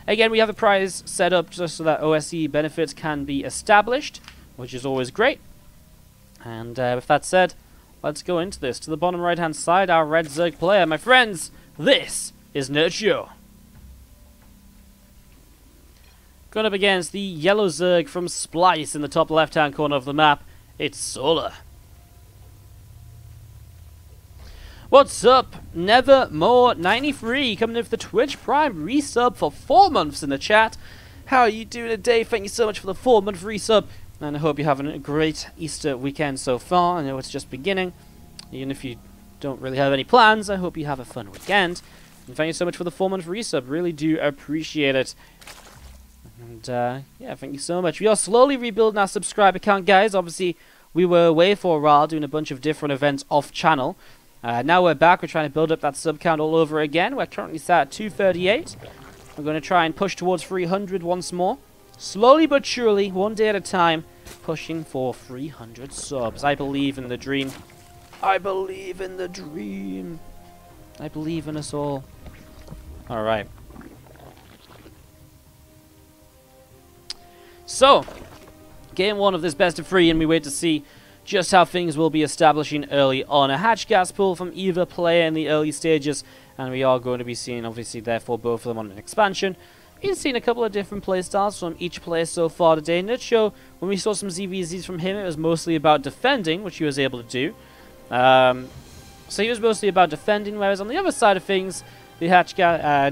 Again, we have the prize set up just so that OSE benefits can be established, which is always great. And with that said, let's go into this. To the bottom right-hand side, our red Zerg player. My friends, this is Nerchio. Going up against the yellow Zerg from Splice in the top left-hand corner of the map. It's Solar. What's up? Nevermore93 coming in for the Twitch Prime resub for 4 months in the chat. How are you doing today? Thank you so much for the 4-month resub. And I hope you're having a great Easter weekend so far. I know it's just beginning. Even if you don't really have any plans, I hope you have a fun weekend. And thank you so much for the 4-month resub. Really do appreciate it. And yeah, thank you so much. We are slowly rebuilding our subscriber count, guys. Obviously, we were away for a while doing a bunch of different events off-channel. Now we're back. We're trying to build up that sub count all over again. We're currently sat at 238. We're going to try and push towards 300 once more. Slowly but surely, one day at a time, pushing for 300 subs. I believe in the dream. I believe in the dream. I believe in us all. Alright. So, game 1 of this best of 3, and we wait to see just how things will be establishing early on. A hatch gas pull from either player in the early stages, and we are going to be seeing, obviously, therefore, both of them on an expansion. We've seen a couple of different playstyles from each player so far today. Nerchio, when we saw some ZvZs from him, it was mostly about defending, which he was able to do. So he was mostly about defending, whereas on the other side of things, the hatch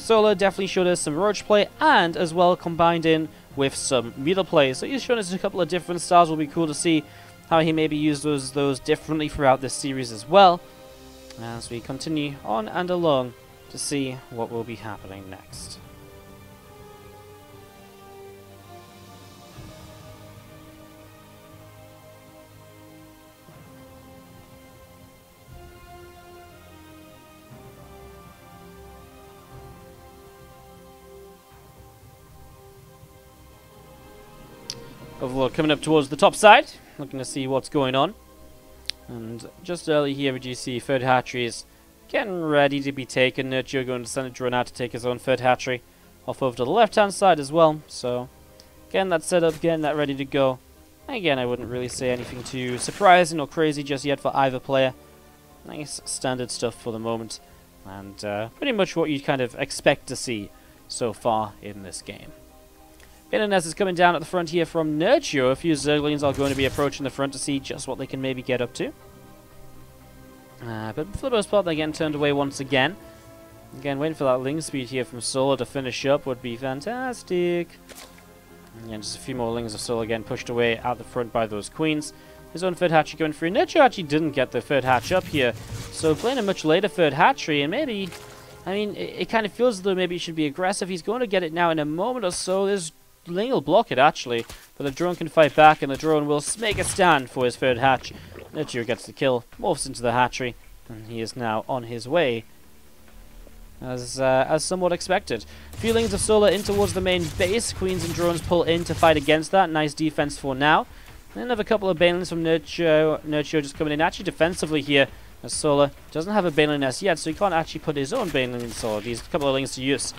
Solar definitely showed us some roach play, and as well combined in with some meter play. So he's shown us a couple of different styles. Will be cool to see how he maybe used those differently throughout this series as well, as we continue on and along to see what will be happening next. Overlord coming up towards the top side, looking to see what's going on. And just early here, we do see third hatcheries getting ready to be taken. Nerchio going to send a drone out to take his own third hatchery off over to the left-hand side as well. So, getting that set up, getting that ready to go. Again, I wouldn't really say anything too surprising or crazy just yet for either player. Nice standard stuff for the moment. And pretty much what you'd kind of expect to see so far in this game. Internet is coming down at the front here from Nerchio. A few Zerglings are going to be approaching the front to see just what they can maybe get up to. But for the most part, they're getting turned away once again. Again, waiting for that Ling speed here from Solar to finish up would be fantastic. And just a few more Lings of Solar again pushed away out the front by those Queens. His own third hatchery going through. Nerchio actually didn't get the third hatch up here, so playing a much later third hatchery, and maybe, I mean, it kind of feels as though maybe he should be aggressive. He's going to get it now in a moment or so. There's Ling will block it, actually, but the drone can fight back, and the drone will make a stand for his third hatch. Nerchio gets the kill, morphs into the hatchery, and he is now on his way, as somewhat expected. Few Lings of Solar in towards the main base. Queens and drones pull in to fight against that. Nice defense for now. And another couple of Banelings from Nerchio. Nerchio just coming in actually defensively here, as Solar doesn't have a Baneling nest yet, so he can't actually put his own Baneling in Solar. These couple of Lings to use.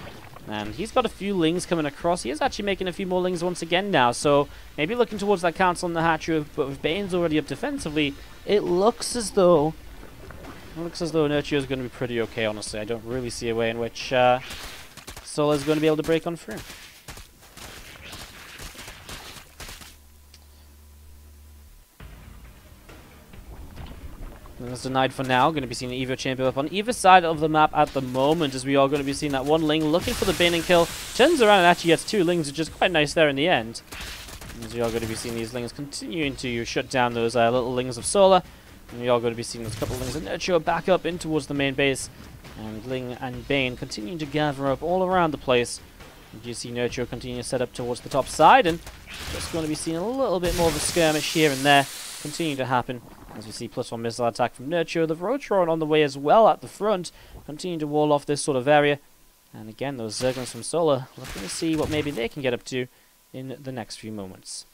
And he's got a few Lings coming across. He is actually making a few more Lings once again now. So maybe looking towards that council on the hatchery, but with Bane's already up defensively, it looks as though Nerchio is going to be pretty okay, honestly. I don't really see a way in which Solar is going to be able to break on through. That's denied for now. Going to be seeing an Evo Champion up on either side of the map at the moment, as we are going to be seeing that one Ling looking for the Baneling kill. Turns around and actually gets 2 Lings, which is quite nice there in the end. As we are going to be seeing these Lings continuing to shut down those little Lings of Solar. And we are going to be seeing those couple of Lings of Nerchio back up in towards the main base. And Ling and Bane continuing to gather up all around the place. And you see Nerchio continuing to set up towards the top side. And just going to be seeing a little bit more of a skirmish here and there continue to happen. As we see +1 missile attack from Nerchio. The Rotron on the way as well at the front, continuing to wall off this sort of area. And again, those Zerglings from Solar looking to see what maybe they can get up to in the next few moments.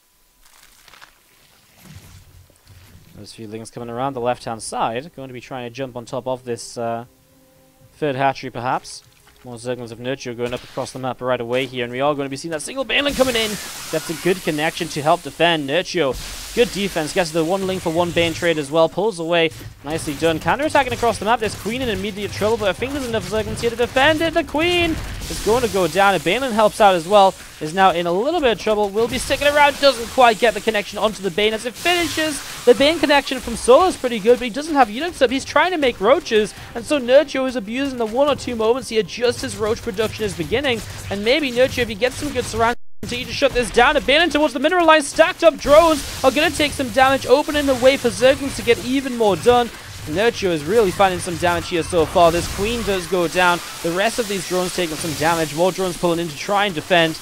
Those few Lings coming around the left-hand side, going to be trying to jump on top of this third hatchery perhaps. More Zerglings of Nerchio going up across the map right away here, and we are going to be seeing that single Baneling coming in. That's a good connection to help defend. Nerchio, good defense, gets the one Link for one Bane trade as well, pulls away. Nicely done. Counter-attacking across the map. There's Queen in immediate trouble, but I think there's enough Zerglings here to defend it. The Queen is going to go down, and Baneling helps out as well. Is now in a little bit of trouble. Will be sticking around, doesn't quite get the connection onto the Bane as it finishes. The Bane connection from Solo is pretty good, but he doesn't have units up. He's trying to make roaches, and so Nerchio is abusing the 1 or 2 moments here just as roach production is beginning. And maybe Nerchio, if he gets some good surround, continue to shut this down. And Bane towards the mineral line. Stacked up drones are going to take some damage, opening the way for Zerglings to get even more done. Nerchio is really finding some damage here so far. This Queen does go down. The rest of these drones taking some damage. More drones pulling in to try and defend.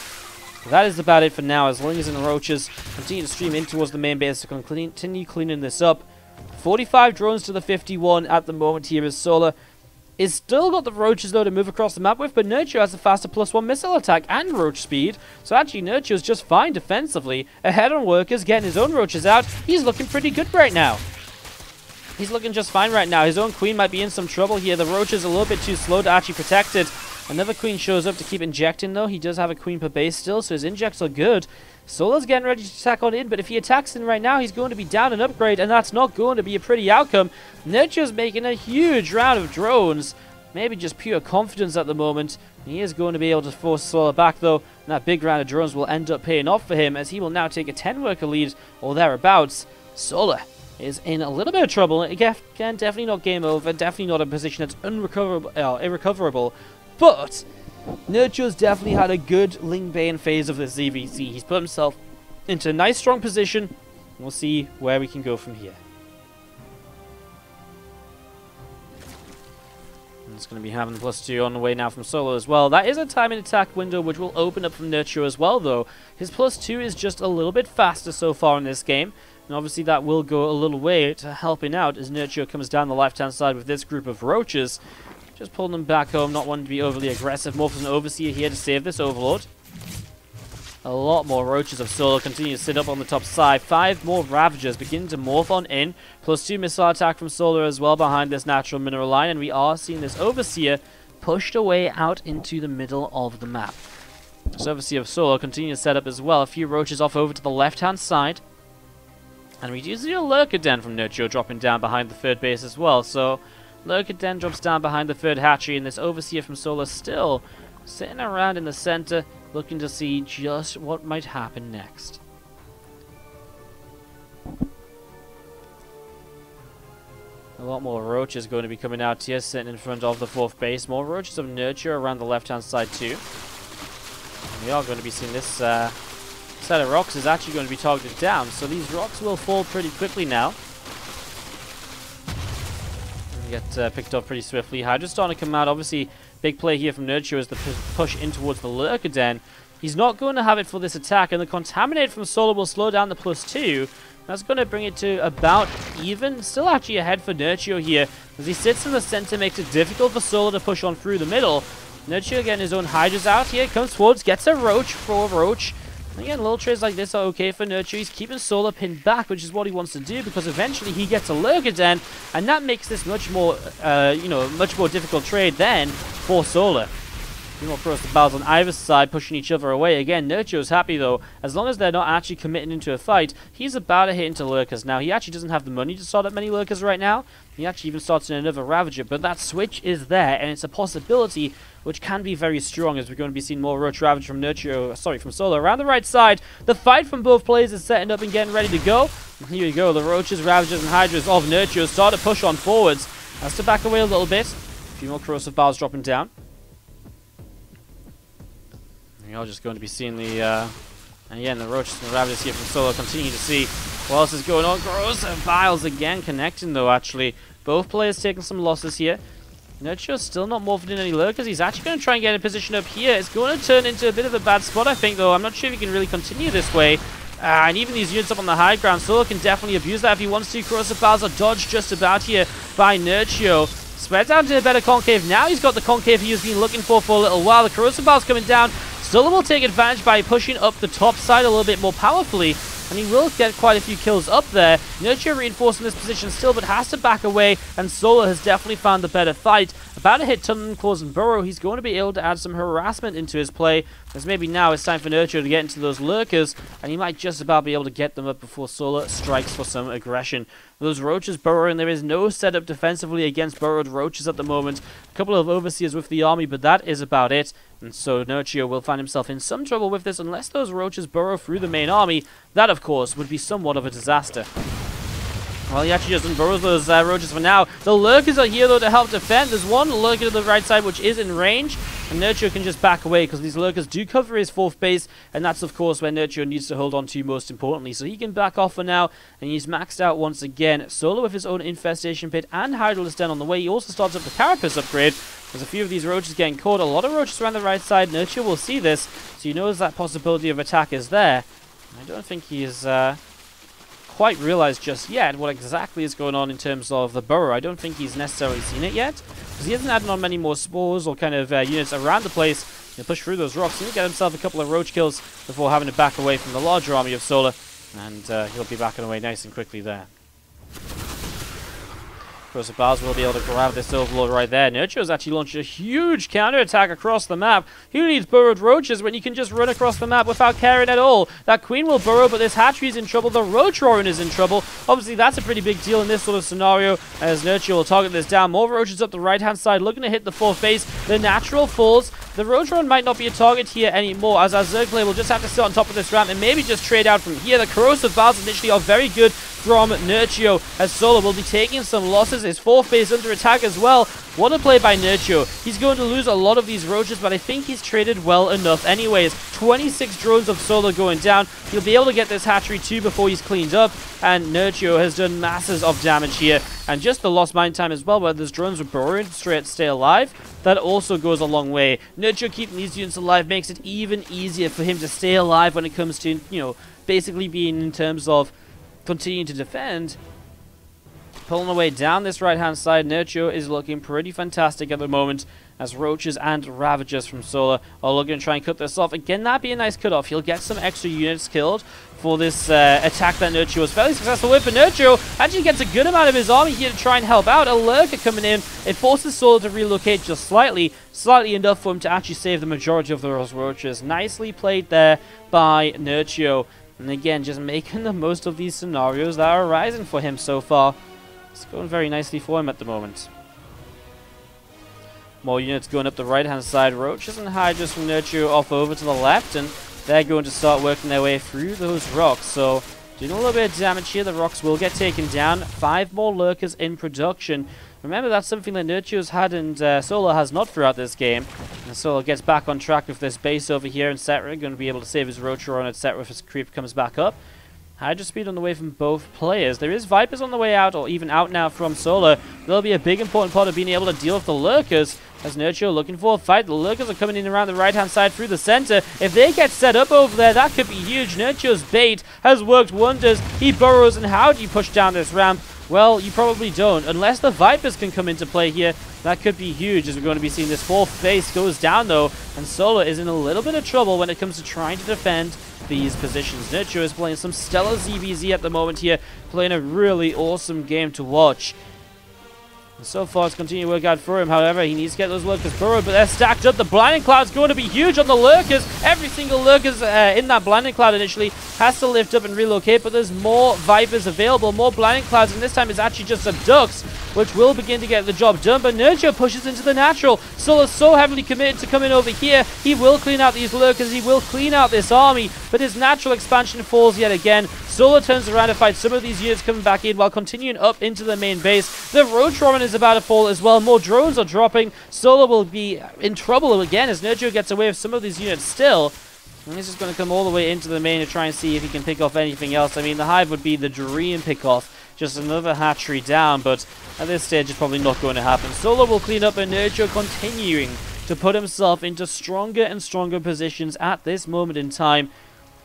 That is about it for now, as long as the roaches continue to stream in towards the main base to continue cleaning this up. 45 drones to the 51 at the moment here as Solar is still got the roaches though to move across the map with, but Nerchio has a faster +1 missile attack and roach speed, so actually Nerchio is just fine defensively. Ahead on workers, getting his own roaches out. He's looking pretty good right now. He's looking just fine right now. His own Queen might be in some trouble here. The roach is a little bit too slow to actually protect it. Another Queen shows up to keep injecting though. He does have a Queen per base still, so his injects are good. Solar's getting ready to attack on in, but if he attacks in right now, he's going to be down an upgrade, and that's not going to be a pretty outcome. Nerchio's making a huge round of drones. Maybe just pure confidence at the moment. He is going to be able to force Solar back though, and that big round of drones will end up paying off for him, as he will now take a 10-worker lead or thereabouts. Solar is in a little bit of trouble. Again, definitely not game over, definitely not a position that's irrecoverable. But Nerchio's definitely had a good Ling Bane phase of the ZvZ. He's put himself into a nice strong position. We'll see where we can go from here. And it's going to be having the +2 on the way now from Solo as well. That is a timing attack window which will open up from Nerchio as well though. His +2 is just a little bit faster so far in this game. And obviously that will go a little way to helping out as Nerchio comes down the left-hand side with this group of roaches. Just pulling them back home, not wanting to be overly aggressive. Morphs an Overseer here to save this Overlord. A lot more roaches of Solo continue to sit up on the top side. 5 more Ravagers beginning to morph on in. +2 missile attack from Solo as well behind this natural mineral line. And we are seeing this Overseer pushed away out into the middle of the map. This Overseer of Solo continue to set up as well. A few roaches off over to the left-hand side. And we do see a Lurker Den from Nerchio dropping down behind the 3rd base as well. So Lurker Den drops down behind the 3rd hatchery, and this Overseer from Solar still sitting around in the center, looking to see just what might happen next. A lot more roaches going to be coming out here, sitting in front of the 4th base. More roaches of Nerchio around the left-hand side too. And we are going to be seeing this set of rocks is actually going to be targeted down, so these rocks will fall pretty quickly now. Get picked up pretty swiftly. Hydra starting to come out. Obviously, big play here from Nerchio is the push in towards the Lurker Den. He's not going to have it for this attack, and the Contaminate from Solar will slow down the +2. That's going to bring it to about even. Still actually ahead for Nerchio here, as he sits in the center, makes it difficult for Solar to push on through the middle. Nerchio getting his own Hydras out here, comes towards, gets a Roach for a Roach. Again, little trades like this are okay for Nerchio. He's keeping Solar pinned back, which is what he wants to do, because eventually he gets a Lurker Den, and that makes this much more, much more difficult trade than for Solar. A few more Corrosive Battles on either side, pushing each other away. Again, Nerchio's happy though, as long as they're not actually committing into a fight. He's about to hit into Lurkers now. He actually doesn't have the money to start up many Lurkers right now. He actually even starts in another Ravager, but that switch is there, and it's a possibility which can be very strong, as we're going to be seeing more Roach Ravager from from Solar around the right side. The fight from both players is setting up and getting ready to go. And here we go, the Roaches, Ravagers, and Hydras of Nerchio start to push on forwards. Has to back away a little bit. A few more Corrosive Battles dropping down. We are just going to be seeing the, and again, the Roaches and the Ravagers here from Solo continue to see what else is going on. Corrosive Battles again connecting though, actually. Both players taking some losses here. Nerchio's still not morphing in any Lurkers. He's actually going to try and get a position up here. It's going to turn into a bit of a bad spot, I think, though. I'm not sure if he can really continue this way. And even these units up on the high ground, Solo can definitely abuse that if he wants to. Corrosive Battles are dodged just about here by Nerchio. Spreads out to a better concave. Now he's got the concave he has been looking for a little while. The Corrosive Battles coming down. Solo will take advantage by pushing up the top side a little bit more powerfully, and he will get quite a few kills up there. Nerchio reinforcing this position still, but has to back away, and Solo has definitely found the better fight. about to hit Tunnel Claws and Burrow. He's going to be able to add some harassment into his play, because maybe now it's time for Nerchio to get into those lurkers, and he might just about be able to get them up before Solar strikes for some aggression. Those roaches burrowing, there is no setup defensively against burrowed roaches at the moment. A couple of overseers with the army, but that is about it. And so Nerchio will find himself in some trouble with this unless those roaches burrow through the main army. That, of course, would be somewhat of a disaster. Well, he actually just burrows those roaches for now. The lurkers are here, though, to help defend. There's one lurker to the right side, which is in range. And Nerchio can just back away, because these lurkers do cover his 4th base. And that's, of course, where Nerchio needs to hold on to most importantly. So he can back off for now. And he's maxed out once again. Solo with his own Infestation Pit and Hydralisk Den on the way. He also starts up the Carapace upgrade. There's a few of these roaches getting caught. A lot of roaches around the right side. Nerchio will see this. So he knows that possibility of attack is there. I don't think he is quite realized just yet what exactly is going on in terms of the burrow. I don't think he's necessarily seen it yet, because he hasn't added on many more spores or kind of units around the place. He'll push through those rocks. He'll get himself a couple of roach kills before having to back away from the larger army of Solar, and he'll be backing away nice and quickly there. Of course, Bowser will be able to grab this Overlord right there. Nerchio's actually launched a huge counterattack across the map. Who needs burrowed roaches when you can just run across the map without caring at all? That Queen will burrow, but this Hatchery is in trouble. The Roach Roaring is in trouble. Obviously, that's a pretty big deal in this sort of scenario, as Nerchio will target this down. More roaches up the right-hand side, looking to hit the 4th base. The Natural falls. The Roach Roaring might not be a target here anymore, as our Zerg player will just have to sit on top of this ramp and maybe just trade out from here. The Corrosive Bars initially are very good from Nerchio, as Solar will be taking some losses. His 4th base under attack as well. What a play by Nerchio. He's going to lose a lot of these roaches, but I think he's traded well enough anyways. 26 drones of Solar going down. He'll be able to get this hatchery too before he's cleaned up, and Nerchio has done masses of damage here. And just the lost mine time as well, where those drones were burrowing straight to stay alive, that also goes a long way. Nerchio keeping these units alive makes it even easier for him to stay alive when it comes to, you know, basically being in terms of continuing to defend. Pulling away down this right-hand side, Nerchio is looking pretty fantastic at the moment, as roaches and ravagers from Solar are looking to try and cut this off. Again, that'd be a nice cut-off. He'll get some extra units killed for this attack that Nerchio was fairly successful with. But Nerchio actually gets a good amount of his army here to try and help out. A lurker coming in. It forces Solar to relocate just slightly enough for him to actually save the majority of those roaches. Nicely played there by Nerchio. And again, just making the most of these scenarios that are arising for him so far. It's going very nicely for him at the moment. More units going up the right-hand side. Roaches and Hydras from Nerchio off over to the left, and they're going to start working their way through those rocks. So, doing a little bit of damage here. The rocks will get taken down. 5 more lurkers in production. Remember, that's something that Nerchio's had and Solar has not throughout this game. And Solar gets back on track with this base over here, and Setra going to be able to save his Roach Roar, etc. if his creep comes back up. Hydra speed on the way from both players. There is Vipers on the way out, or even out now from Solar. There'll be a big important part of being able to deal with the lurkers, as Nerchio looking for a fight. The lurkers are coming in around the right-hand side through the center. If they get set up over there, that could be huge. Nerchio's bait has worked wonders. He burrows, and how do you push down this ramp? Well, you probably don't. Unless the Vipers can come into play here, that could be huge, as we're going to be seeing this 4th base goes down, though. And Solar is in a little bit of trouble when it comes to trying to defend these positions. Nerchio is playing some stellar ZvZ at the moment here, playing a really awesome game to watch. And so far, it's continuing to work out for him. However, he needs to get those lurkers burrowed, but they're stacked up. The blinding cloud's going to be huge on the lurkers. Every single lurker's in that blinding cloud initially has to lift up and relocate, but there's more Vipers available, more blinding clouds, and this time it's actually just some ducks, which will begin to get the job done. But Nerchio pushes into the natural. Solar's so heavily committed to coming over here. He will clean out these lurkers. He will clean out this army, but his natural expansion falls yet again. Solar turns around to fight some of these units coming back in while continuing up into the main base. The Roach Roaring is about to fall as well. More drones are dropping. Solar will be in trouble again as Nerchio gets away with some of these units still. And he's just going to come all the way into the main to try and see if he can pick off anything else. I mean, the Hive would be the dream pick-off. Just another hatchery down, but at this stage it's probably not going to happen. Solar will clean up, and Nerchio continuing to put himself into stronger and stronger positions at this moment in time.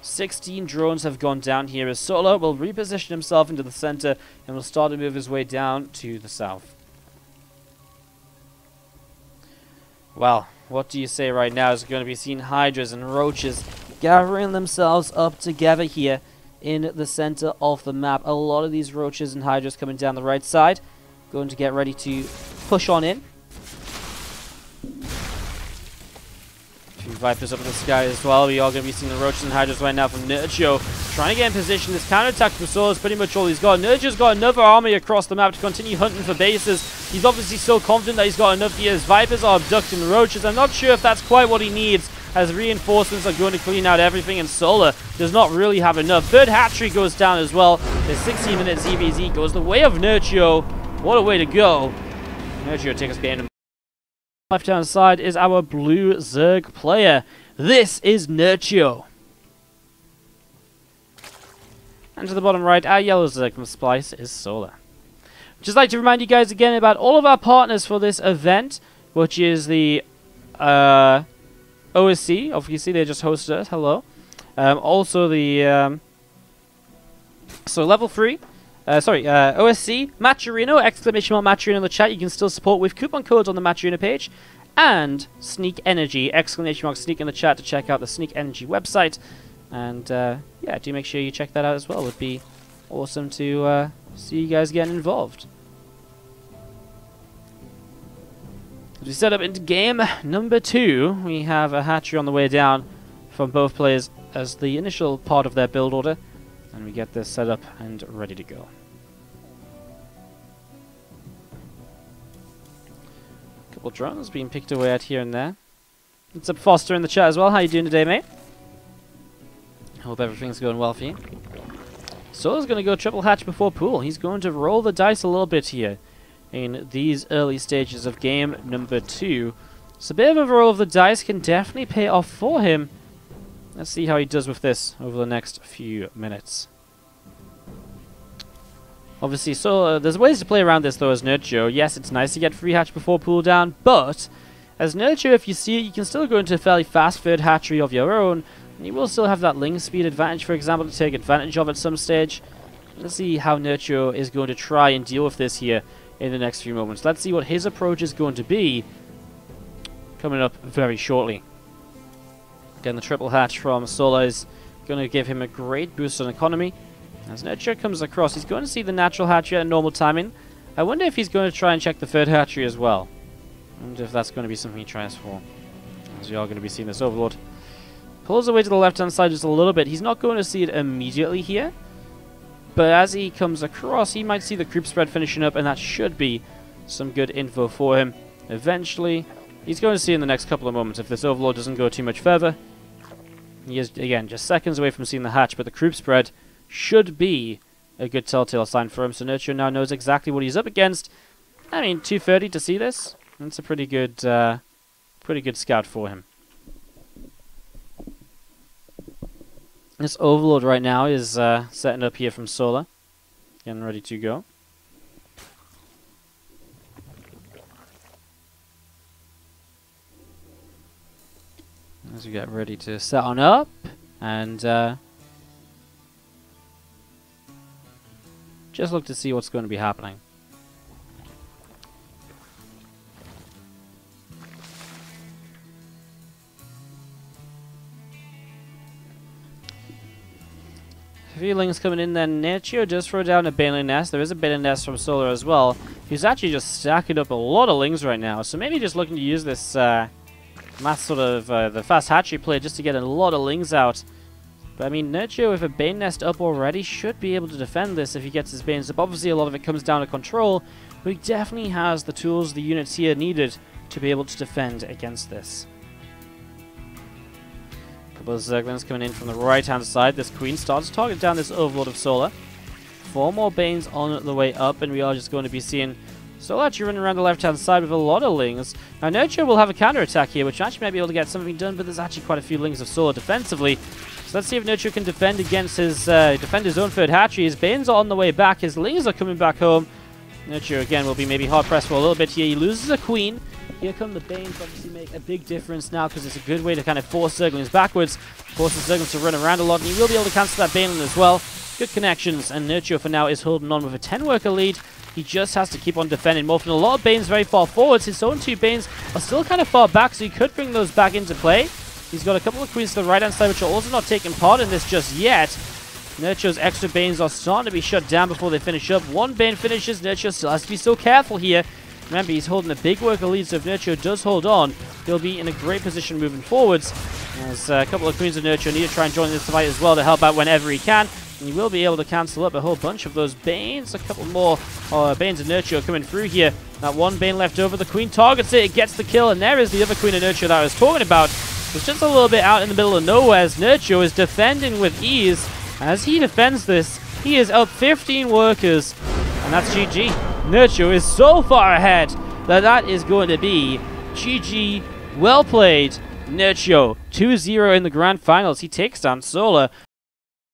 16 drones have gone down here as Solar will reposition himself into the center and will start to move his way down to the south. Well, what do you say right now? Is going to be seeing Hydras and Roaches gathering themselves up together here in the center of the map. A lot of these Roaches and Hydras coming down the right side, going to get ready to push on in. Vipers up in the sky as well. We are going to be seeing the Roaches and Hydras right now from Nerchio. Trying to get in position. This counterattack from Solar is pretty much all he's got. Nerchio's got another army across the map to continue hunting for bases. He's obviously so confident that he's got enough here. His Vipers are abducting the Roaches. I'm not sure if that's quite what he needs, as reinforcements are going to clean out everything, and Solar does not really have enough. Third hatchery goes down as well. The 16-minute ZvZ goes the way of Nerchio. What a way to go. Nerchio takes game. Left-hand side is our blue Zerg player. This is Nerchio. And to the bottom right, our yellow Zerg from Splice is Solar. Just like to remind you guys again about all of our partners for this event, which is the OSC. Obviously, they just hosted us. Hello. Also the so level 3. OSC, Matcherino, exclamation mark Matcherino in the chat. You can still support with coupon codes on the Matcherino page. And Sneak Energy, exclamation mark Sneak in the chat to check out the Sneak Energy website. And yeah, do make sure you check that out as well. It would be awesome to see you guys getting involved. As we set up into game number 2, we have a hatchery on the way down from both players as the initial part of their build order. And we get this set up and ready to go. A couple drones being picked away at here and there. What's up, Foster, in the chat as well? How you doing today, mate? Hope everything's going well for you. Solar's going to go triple hatch before pool. He's going to roll the dice a little bit here in these early stages of game number 2. So a bit of a roll of the dice can definitely pay off for him. Let's see how he does with this over the next few minutes. Obviously, so there's ways to play around this though as Nerchio. Yes, it's nice to get free hatch before pool down, but as Nerchio, if you see it, you can still go into a fairly fast third hatchery of your own, and you will still have that ling speed advantage, for example, to take advantage of at some stage. Let's see how Nerchio is going to try and deal with this here in the next few moments. Let's see what his approach is going to be coming up very shortly. Again, the triple hatch from Solar is going to give him a great boost on economy. As Nerchio comes across, he's going to see the natural hatchery at normal timing. I wonder if he's going to try and check the third hatchery as well. I wonder if that's going to be something he tries for. As we are going to be seeing this Overlord. Pulls away to the left-hand side just a little bit. He's not going to see it immediately here. But as he comes across, he might see the creep spread finishing up, and that should be some good info for him. Eventually, he's going to see in the next couple of moments if this Overlord doesn't go too much further. He is, again, just seconds away from seeing the hatch, but the creep spread should be a good telltale sign for him. So Nerchio now knows exactly what he's up against. I mean, 230 to see this. That's a pretty good scout for him. This Overlord right now is setting up here from Solar. Getting ready to go. As we get ready to set on up, and just look to see what's going to be happening. A few lings coming in then. Nerchio does throw down a Baneling Nest. There is a Baneling Nest from Solar as well. He's actually just stacking up a lot of lings right now, so maybe just looking to use this mass sort of the fast hatchery play just to get a lot of lings out. But I mean, Nerchio with a Bane Nest up already should be able to defend this if he gets his Banes up. Obviously a lot of it comes down to control, but he definitely has the tools, the units here needed to be able to defend against this. Couple of Zerglings coming in from the right hand side. This Queen starts to target down this Overlord of Solar. 4 more Banes on the way up, and we are just going to be seeing Solar actually running around the left hand side with a lot of lings. Now Nerchio will have a counter attack here, which actually might be able to get something done, but there's actually quite a few lings of Solar defensively. So let's see if Nerchio can defend against his own third hatchery. His Banes are on the way back, his lings are coming back home. Nerchio again will be maybe hard pressed for a little bit here. He loses a Queen. Here come the Banes, obviously make a big difference now because it's a good way to kind of force Zerglings backwards, force the Zerglings to run around a lot, and he will be able to cancel that Baneling as well. Good connections, and Nerchio for now is holding on with a 10 worker lead. He just has to keep on defending, morphing a lot of Banes very far forwards. His own 2 Banes are still kind of far back, so he could bring those back into play. He's got a couple of Queens to the right hand side, which are also not taking part in this just yet. Nerchio's extra Banes are starting to be shut down before they finish up. 1 Bane finishes. Nerchio still has to be so careful here. Remember, he's holding a big worker lead, so if Nerchio does hold on, he'll be in a great position moving forwards. As a couple of Queens of Nerchio need to try and join this fight as well to help out whenever he can. And he will be able to cancel up a whole bunch of those Banes. A couple more Banes of Nerchio coming through here. That one Bane left over. The Queen targets it. It gets the kill. And there is the other Queen of Nerchio that I was talking about. It's just a little bit out in the middle of nowhere as Nerchio is defending with ease. As he defends this, he is up 15 workers. And that's GG. Nerchio is so far ahead that is going to be GG. Well played, Nerchio. 2-0 in the grand finals. He takes down Solar.